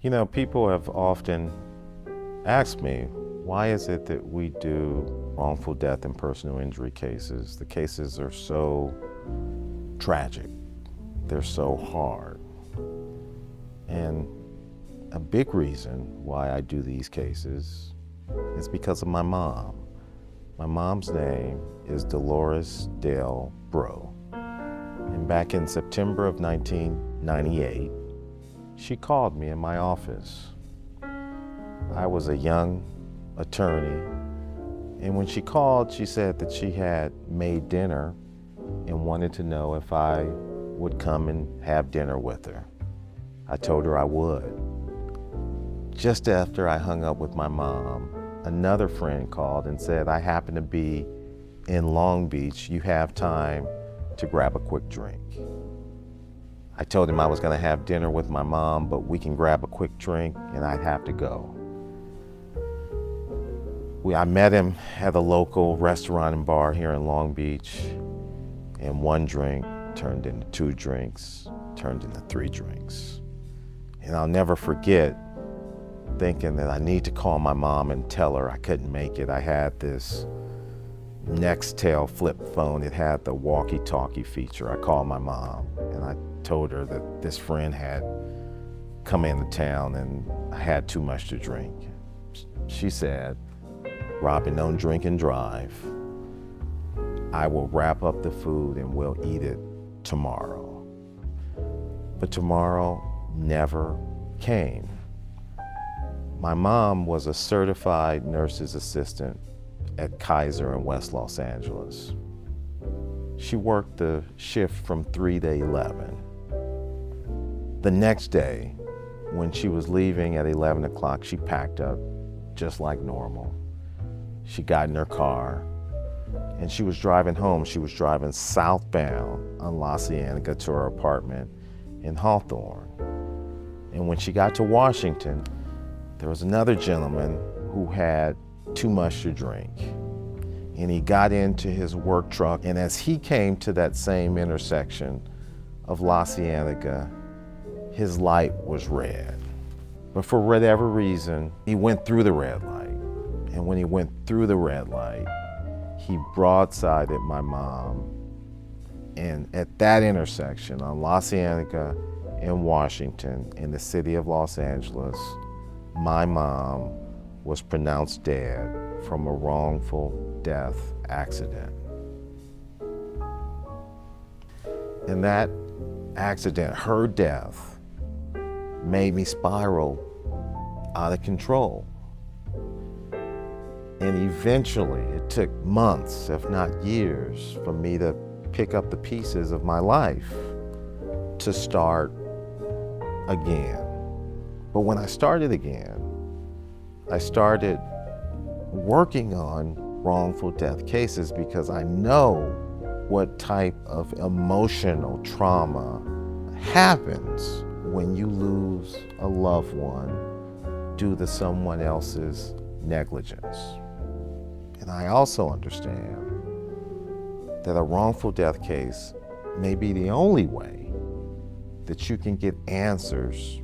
You know, people have often asked me, why is it that we do wrongful death and personal injury cases? The cases are so tragic, they're so hard. And a big reason why I do these cases is because of my mom. My mom's name is Dolores Dale Breaux. And back in September of 1998, she called me in my office. I was a young attorney, and when she called, she said that she had made dinner and wanted to know if I would come and have dinner with her. I told her I would. Just after I hung up with my mom, another friend called and said, I happen to be in Long Beach. You have time to grab a quick drink. I told him I was going to have dinner with my mom, but we can grab a quick drink and I'd have to go. I met him at a local restaurant and bar here in Long Beach, and one drink turned into two drinks, turned into three drinks. And I'll never forget thinking that I need to call my mom and tell her I couldn't make it. I had this Nextel flip phone. It had the walkie-talkie feature. I called my mom and I told her that this friend had come into town and I had too much to drink. She said, Robin, don't drink and drive. I will wrap up the food and we'll eat it tomorrow. But tomorrow never came. My mom was a certified nurse's assistant at Kaiser in West Los Angeles. She worked the shift from 3 to 11. The next day, when she was leaving at 11 o'clock, she packed up just like normal. She got in her car and she was driving home. She was driving southbound on La Cienega to her apartment in Hawthorne. And when she got to Washington, there was another gentleman who had too much to drink. And he got into his work truck, and as he came to that same intersection of La Cienega, his light was red. But for whatever reason, he went through the red light. And when he went through the red light, he broadsided my mom. And at that intersection on La Cienega in Washington, in the city of Los Angeles, my mom was pronounced dead from a wrongful death accident. And that accident, her death, made me spiral out of control. And eventually, it took months, if not years, for me to pick up the pieces of my life to start again. But when I started again, I started working on wrongful death cases because I know what type of emotional trauma happens when you lose a loved one due to someone else's negligence. And I also understand that a wrongful death case may be the only way that you can get answers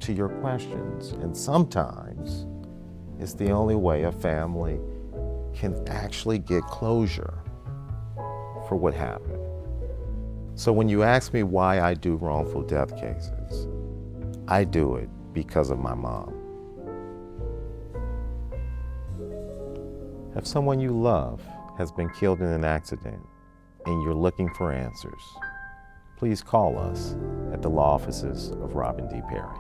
to your questions. And sometimes it's the only way a family can actually get closure for what happened. So when you ask me why I do wrongful death cases, I do it because of my mom. If someone you love has been killed in an accident and you're looking for answers, please call us at the law offices of Robin D. Perry.